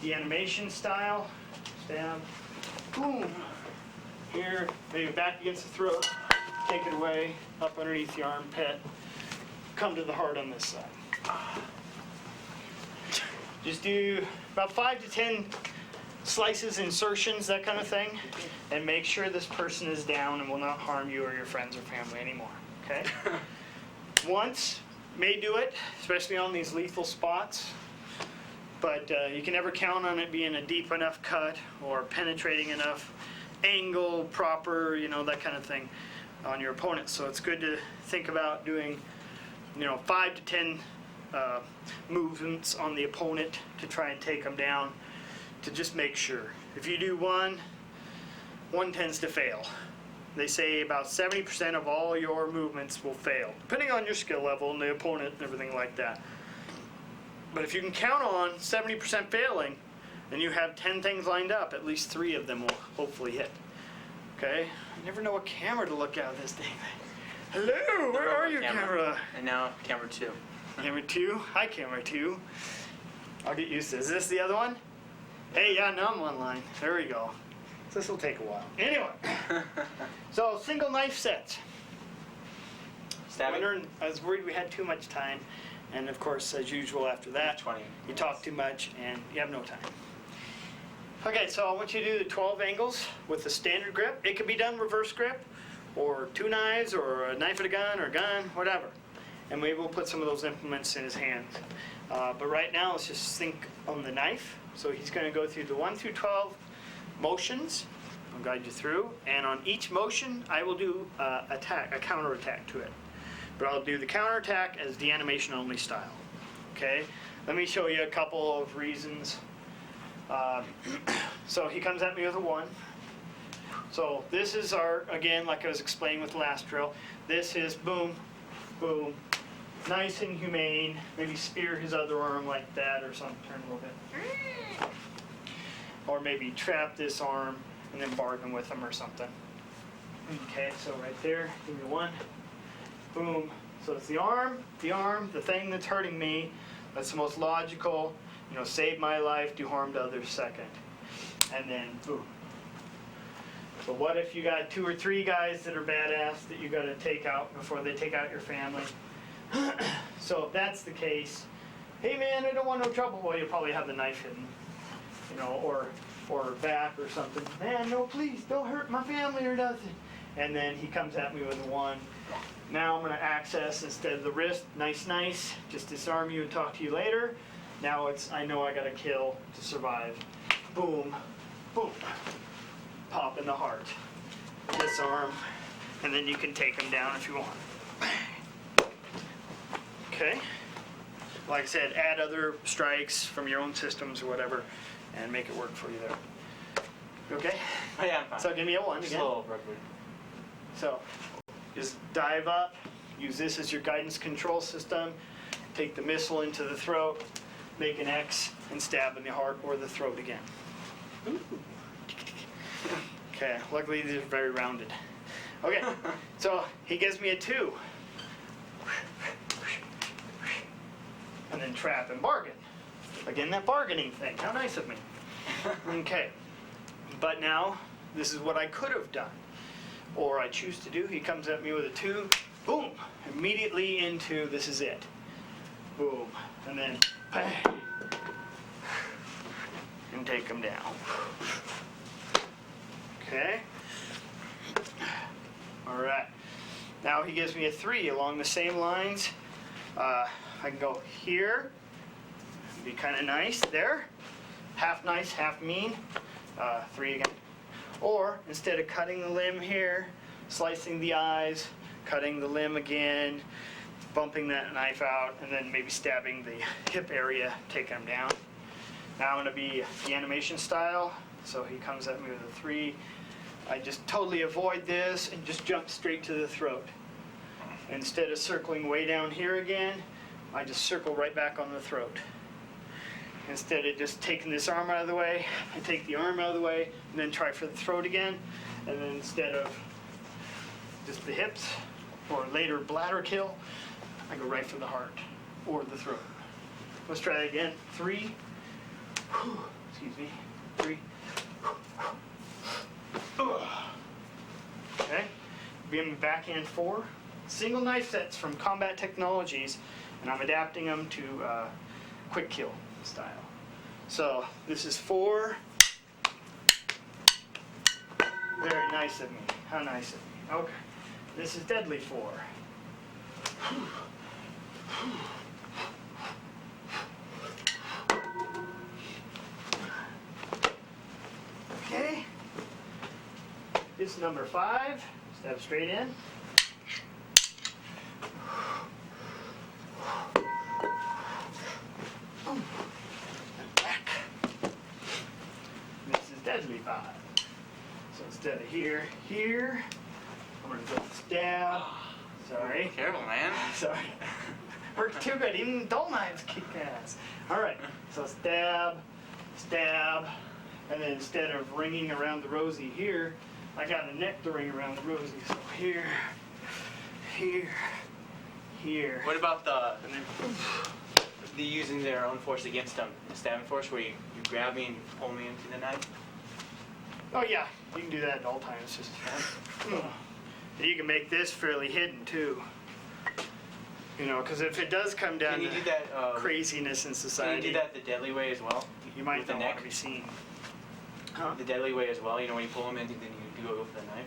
The animation style. Stab. Boom. Here, maybe back against the throat. Take it away. Up underneath the armpit. Come to the heart on this side. Just do about 5 to 10 slices, insertions, that kind of thing, and make sure this person is down and will not harm you or your friends or family anymore, okay? Once may do it, especially on these lethal spots, but you can never count on it being a deep enough cut or penetrating enough angle, proper, you know, that kind of thing on your opponent. So it's good to think about doing, you know, 5 to 10 movements on the opponent to try and take them down, to just make sure. If you do one tends to fail. They say about 70% of all your movements will fail, depending on your skill level and the opponent and everything like that. But if you can count on 70% failing, and you have 10 things lined up, at least 3 of them will hopefully hit. Okay? I never know what camera to look at with this thing. Hello, where are you, camera? And now camera 2. Camera 2? Hi, camera 2. I'll get used to this. Is this the other one? Hey, yeah, now I'm online. There we go. This will take a while. Anyway, so single knife sets. Stabbing? I was worried we had too much time, and of course, as usual after that, 20 you talk too much and you have no time. Okay, so I want you to do the 12 angles with the standard grip. It can be done reverse grip, or 2 knives, or a knife and a gun, or a gun, whatever. And maybe we'll put some of those implements in his hands. But right now, let's just think on the knife. So he's going to go through the 1 through 12 motions. I'll guide you through. And on each motion, I will do a counter attack to it. But I'll do the counter attack as the animation only style. Okay? Let me show you a couple of reasons. So he comes at me with a 1. So this is our, again, like I was explaining with the last drill, this is boom, boom, nice and humane. Maybe spear his other arm like that or something, turn a little bit. Or maybe trap this arm and then bargain with him or something. Okay, so right there, give me 1, boom. So it's the arm, the thing that's hurting me. That's the most logical, you know, save my life, do harm to others second. And then boom. So what if you got 2 or 3 guys that are badass that you got to take out before they take out your family? So if that's the case, hey man, I don't want no trouble. Well, you'll probably have the knife hidden, you know, or back or something. Man, no, please, don't hurt my family or nothing. And then he comes at me with a 1. Now I'm going to access, instead of the wrist, nice, just disarm you and talk to you later. Now it's, I know I got to kill to survive. Boom, boom. Pop in the heart. Disarm. And then you can take him down if you want. Okay? Like I said, add other strikes from your own systems or whatever, and make it work for you there. Okay? Oh yeah, I'm fine. So give me a 1 Just again. a little rugby. So just dive up, use this as your guidance control system, take the missile into the throat, make an X, and stab in the heart or the throat again. Ooh. Okay, luckily these are very rounded. Okay, so he gives me a 2. And then trap and bargain. Again, that bargaining thing. How nice of me. Okay, but now this is what I could have done. Or I choose to do. He comes at me with a 2. Boom! Immediately into this is it. Boom. And then bang. And take him down. Okay. All right. Now he gives me a 3 along the same lines. I can go here. Be kind of nice there. Half nice, half mean. 3 again. Or instead of cutting the limb here, slicing the eyes, cutting the limb again, bumping that knife out, and then maybe stabbing the hip area, taking him down. Now I'm going to be the animation style. So he comes at me with a 3. I just totally avoid this and just jump straight to the throat. Instead of circling way down here again, I just circle right back on the throat. Instead of just taking this arm out of the way, I take the arm out of the way and then try for the throat again. And then instead of just the hips or later bladder kill, I go right for the heart or the throat. Let's try that again. 3. Excuse me. 3. Okay. Being backhand 4. Single knife sets from Combat Technologies, and I'm adapting them to quick kill style. So this is 4, Very nice of me. How nice of me. Okay. This is deadly 4. Okay. This is number 5. Step straight in. And back. This is deadly 5. So instead of here, I'm gonna go stab. Sorry. Careful, man. Sorry. Works too good. Even dull knives kick ass. All right. So stab, stab, and then instead of ringing around the rosy here, I got a neck to ring around the rosy. So here, here, here. What about And then the using their own force against them? The stabbing force where you grab me and you pull me into the knife? oh yeah, you can do that at all times. Just you can make this fairly hidden too. You know, because if it does come down Can you to do that? craziness in Can society, you do that the deadly way as well? you might with the not want neck? to be seen. Huh? The deadly way as well. You know, when you pull them in, then you do go for the knife.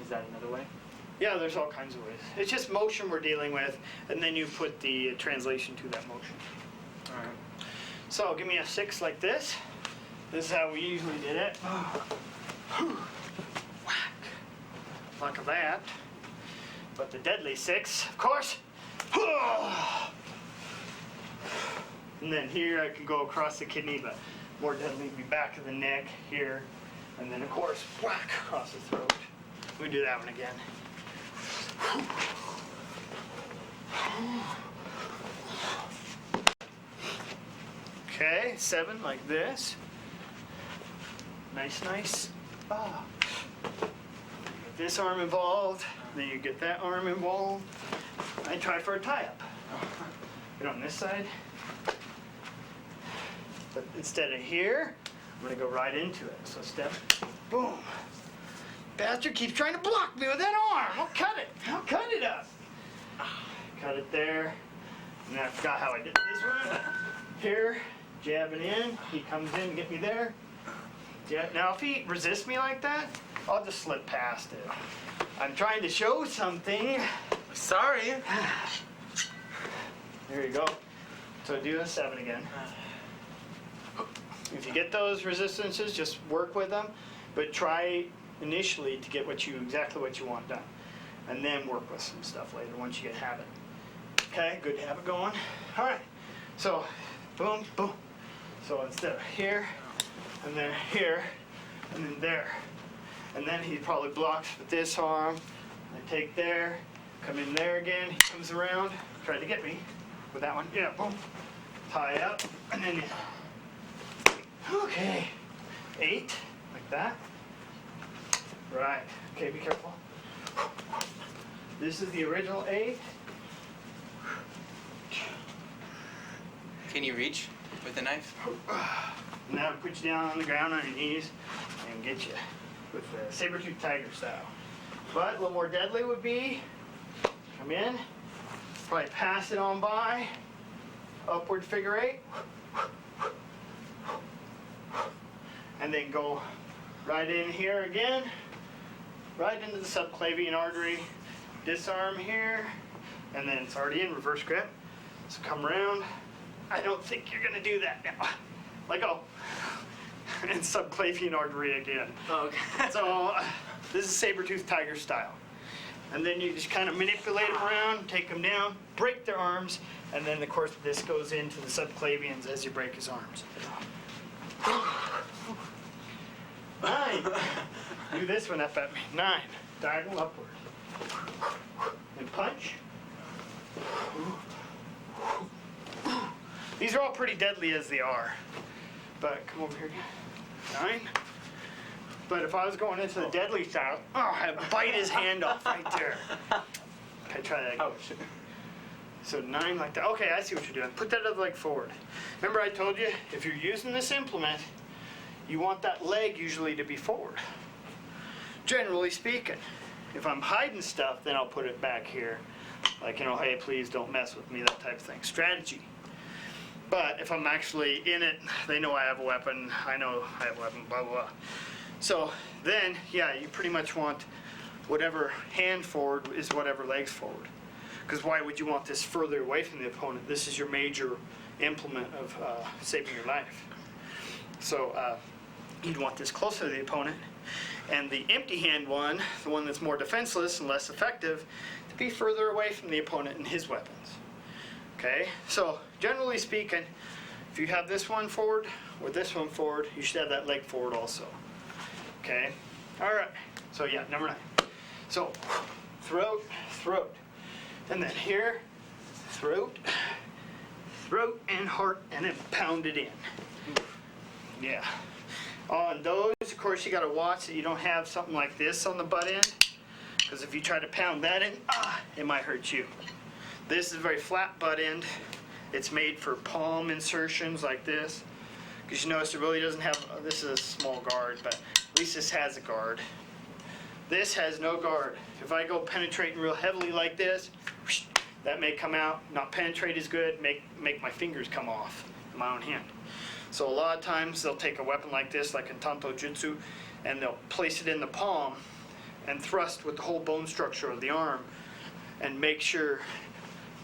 Is that another way? Yeah, there's all kinds of ways. It's just motion we're dealing with, and then you put the translation to that motion. All right. So give me a 6 like this. This is how we usually did it. Whack. Like that. But the deadly 6, of course. And then here I can go across the kidney, but more deadly would be back of the neck here. And then of course, whack across the throat. We do that one again. Okay, 7 like this. Nice, nice. Ah. Get this arm involved, then you get that arm involved. I try for a tie-up. Get on this side. But instead of here, I'm gonna go right into it. So step, boom. Bastard keeps trying to block me with that arm. I'll cut it. I'll cut it up. Cut it there. And then I forgot how I did this one. Here, jabbing in. He comes in, get me there. Yeah. Now if he resists me like that, I'll just slip past it. I'm trying to show something. Sorry. There you go. So do a 7 again. If you get those resistances, just work with them, but try initially to get exactly what you want done, and then work with some stuff later once you get habit. Okay, good habit going. All right, so boom, boom. So instead of here, and then here, and then there, and then he probably blocks with this arm. I take there, come in there again. He comes around, tried to get me with that one. Yeah, boom. Tie up, and then you. Okay, 8, like that. Right, okay, be careful. This is the original 8. Can you reach with the knife? Now put you down on the ground on your knees and get you with the saber-tooth tiger style. But a little more deadly would be, come in, probably pass it on by, upward figure 8. And then go right in here again, right into the subclavian artery, disarm here, and then it's already in reverse grip. So come around. I don't think you're gonna do that now. Let go. And subclavian artery again. Oh, okay. So this is saber-tooth tiger style. And then you just kind of manipulate them around, take them down, break their arms, and then of course this goes into the subclavians as you break his arms. 9. Do this one up at me. 9. Diagonal upward. And punch. These are all pretty deadly as they are. But come over here again. 9. But if I was going into the deadly style, I'd bite his hand off right there. Okay, try that again. Ouch. So 9 like that. Okay, I see what you're doing. Put that other leg forward. Remember I told you, if you're using this implement, you want that leg usually to be forward. Generally speaking. If I'm hiding stuff, then I'll put it back here. Like, you know, hey, please don't mess with me, that type of thing. Strategy. But if I'm actually in it, they know I have a weapon, I know I have a weapon, blah, blah, blah. So then, yeah, you pretty much want whatever hand forward is whatever legs forward. Because why would you want this further away from the opponent? This is your major implement of saving your life. So you'd want this closer to the opponent. And the empty hand one, the one that's more defenseless and less effective, to be further away from the opponent and his weapons. Okay, so generally speaking, if you have this one forward or this one forward, you should have that leg forward also. Okay, all right, so yeah, number 9. So throat, throat. And then here, throat, throat and heart, and then pound it in. Yeah. On those, of course, you got to watch that you don't have something like this on the butt end, because if you try to pound that in, it might hurt you. This is a very flat butt end. It's made for palm insertions like this, because you notice it really doesn't have, this is a small guard, but at least this has a guard. This has no guard. If I go penetrating real heavily like this, that may come out, not penetrate as good, make my fingers come off in my own hand. So a lot of times they'll take a weapon like this, like in Tanto Jutsu, and they'll place it in the palm and thrust with the whole bone structure of the arm and make sure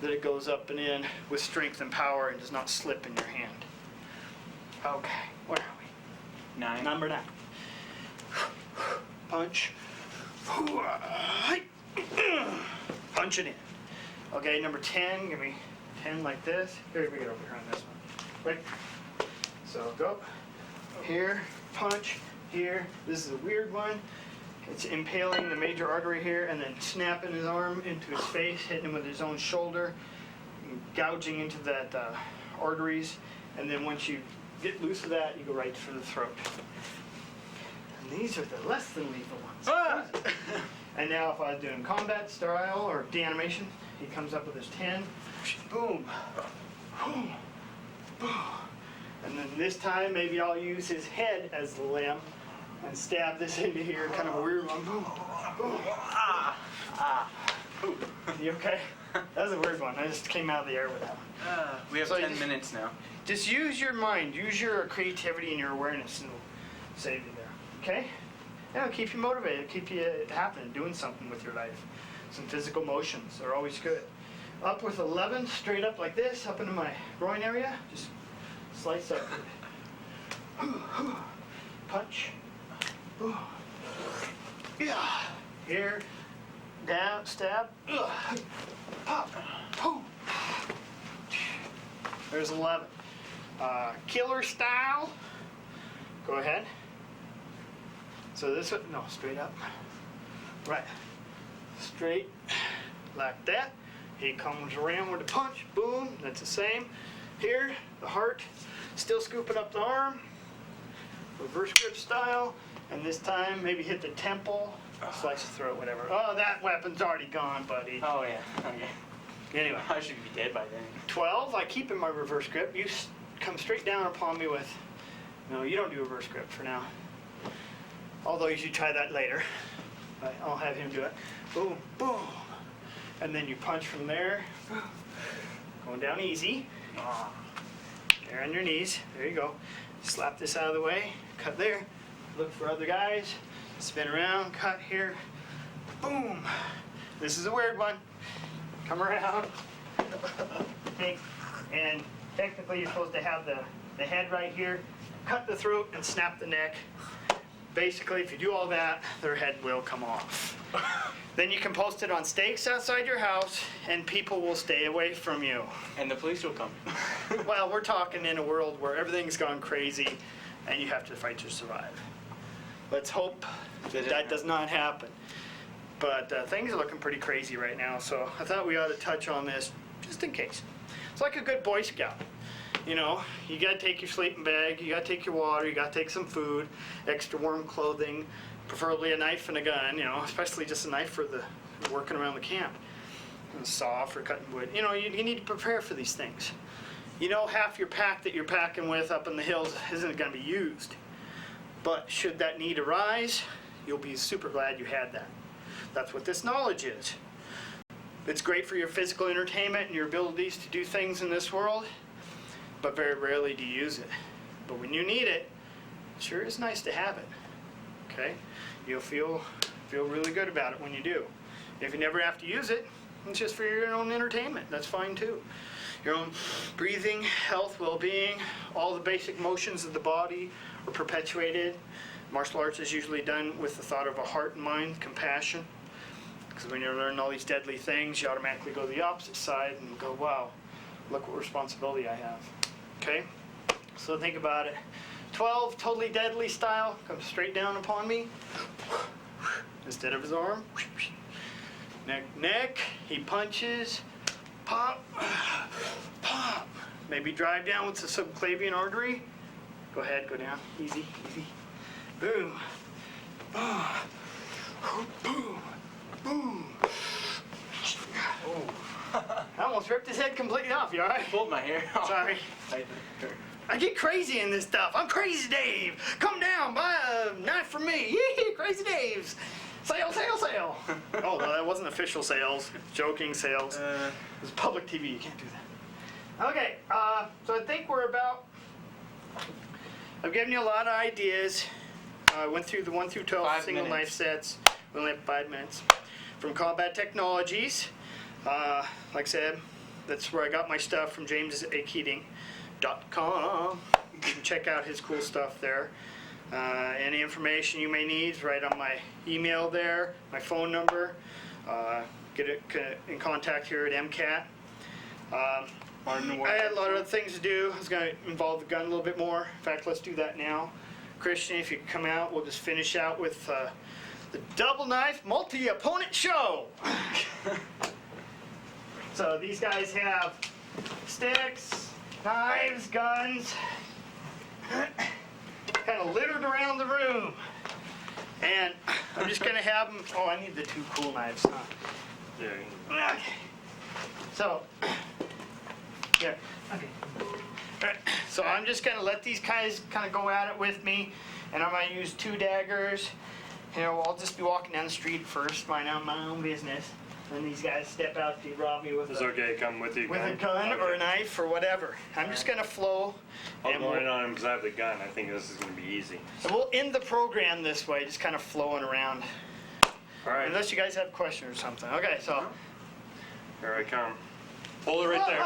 that it goes up and in with strength and power and does not slip in your hand. Okay, where are we? 9. Number 9. Punch. Punch it in. Okay, number 10, give me 10 like this. Here, we get over here on this one. Right. So go here, punch, here. This is a weird one. It's impaling the major artery here and then snapping his arm into his face, hitting him with his own shoulder, gouging into that arteries. And then once you get loose of that, you go right for the throat. And these are the less than lethal ones. And now if I was doing combat style or deanimation, he comes up with his 10. Boom. Boom. Boom. And then this time, maybe I'll use his head as the limb and stab this into here, kind of a weird one. Boom. Boom. You okay? That was a weird one. I just came out of the air with that one. We have So 10 minutes now. Just use your mind, use your creativity and your awareness, and it'll save you there. Okay? Yeah, keep you motivated, keep you happening, doing something with your life. Some physical motions are always good. Up with 11, straight up like this, up into my groin area. Just slice up. Punch. Yeah. Here. Down. Stab. Pop. Boom. There's 11. Killer style. Go ahead. So this one, no, straight up. Right. Straight like that. He comes around with the punch. Boom. That's the same. Here, the heart. Still scooping up the arm. Reverse grip style. And this time, maybe hit the temple. Slice the throat, whatever. Oh, that weapon's already gone, buddy. Oh, yeah. Okay. Anyway. I should be dead by then. 12, I keep in my reverse grip. You come straight down upon me with, no, you don't do reverse grip for now. Although you should try that later. But I'll have him do it. Boom, boom. And then you punch from there. Going down easy. There on your knees. There you go. Slap this out of the way. Cut there. Look for other guys. Spin around. Cut here. Boom. This is a weird one. Come around. Okay. And technically you're supposed to have the head right here. Cut the throat and snap the neck. Basically, if you do all that, their head will come off. Then you can post it on stakes outside your house, and people will stay away from you. And the police will come. Well, we're talking in a world where everything's gone crazy, and you have to fight to survive. Let's hope that does not happen. But things are looking pretty crazy right now, so I thought we ought to touch on this just in case. It's like a good Boy Scout. You know, you gotta take your sleeping bag, you gotta take your water, you gotta take some food, extra warm clothing, preferably a knife and a gun, you know, especially just a knife for the working around the camp. And a saw for cutting wood. You know, you need to prepare for these things. You know, half your pack that you're packing with up in the hills isn't gonna be used. But should that need arise, you'll be super glad you had that. That's what this knowledge is. It's great for your physical entertainment and your abilities to do things in this world, but very rarely do you use it. But when you need it, it sure is nice to have it. Okay, you'll feel really good about it when you do. If you never have to use it, it's just for your own entertainment. That's fine too. Your own breathing, health, well-being, all the basic motions of the body are perpetuated. Martial arts is usually done with the thought of a heart and mind, compassion. Because when you learn all these deadly things, you automatically go to the opposite side and go, wow, look what responsibility I have. Okay? So think about it. 12, totally deadly style, comes straight down upon me. Instead of his arm. Neck, he punches. Pop, pop. Maybe drive down with the subclavian artery. Go ahead, go down. Easy, easy. Boom. Boom. Boom. Boom. Oh. I almost ripped his head completely off. You all right? Pulled my hair off. Sorry. I get crazy in this stuff. I'm Crazy Dave. Come down, buy a knife from me. Yee, Crazy Dave's. Sale, sale, sale. Oh, no, that wasn't official sales. Joking sales. It was public TV. You can't do that. Okay, so I think we're about... I've given you a lot of ideas. I went through the 1 through 12 5 single minutes. knife sets. We only have 5 minutes. From Combat Technologies. Like I said, that's where I got my stuff from JamesAKeating.com. You can check out his cool stuff there. Any information you may need is right on my email there, my phone number. Get in contact here at MCAT. I had a lot of other things to do. I was going to involve the gun a little bit more. In fact, let's do that now. Christian, if you could come out, we'll just finish out with the Double Knife Multi-Opponent Show. So these guys have sticks, knives, guns, kind of littered around the room. And I'm just going to have them... Oh, I need the 2 cool knives, huh? Yeah. Okay. So, yeah, okay. All right. So I'm just going to let these guys kind of go at it with me, and I'm going to use 2 daggers. You know, I'll just be walking down the street first, minding my own business, and these guys step out to rob me with It's a, okay, come with you. with a gun or a knife or whatever. I'm just going to flow. I'll and go in on him because I have the gun. I think this is going to be easy. we'll end the program this way, just kind of flowing around. All right, Unless you guys have questions or something. Okay, so... here I come. Hold it right there.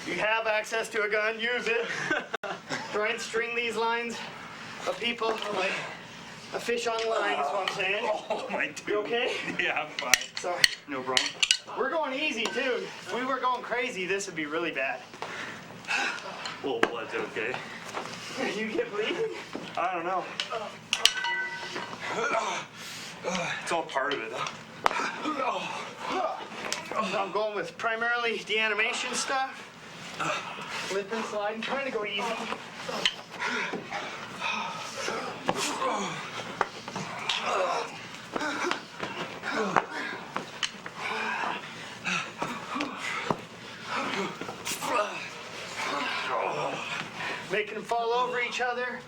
You have access to a gun, use it. Try and string these lines of people like a fish on line is what I'm saying. Oh, my dude. You okay? Yeah, I'm fine. Sorry. No problem. We're going easy too. If we were going crazy, this would be really bad. Little blood's okay. You get bleeding? I don't know. It's all part of it. So I'm going with primarily the animation stuff. Slip and slide and trying to go easy. Making them fall over each other.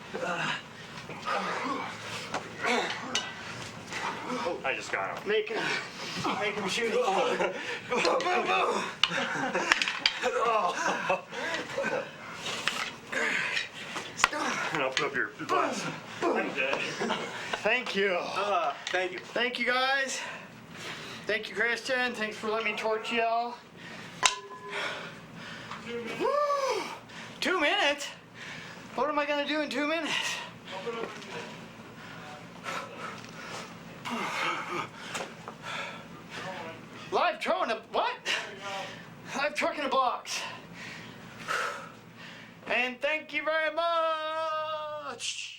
I just got him. Make them shoot each other. And I'll put up your glass. I'm dead. Thank you. Thank you. Thank you guys. Thank you, Christian. Thanks for letting me torch y'all. Woo! 2 minutes? What am I gonna do in 2 minutes? Truck in a Box. And thank you very much.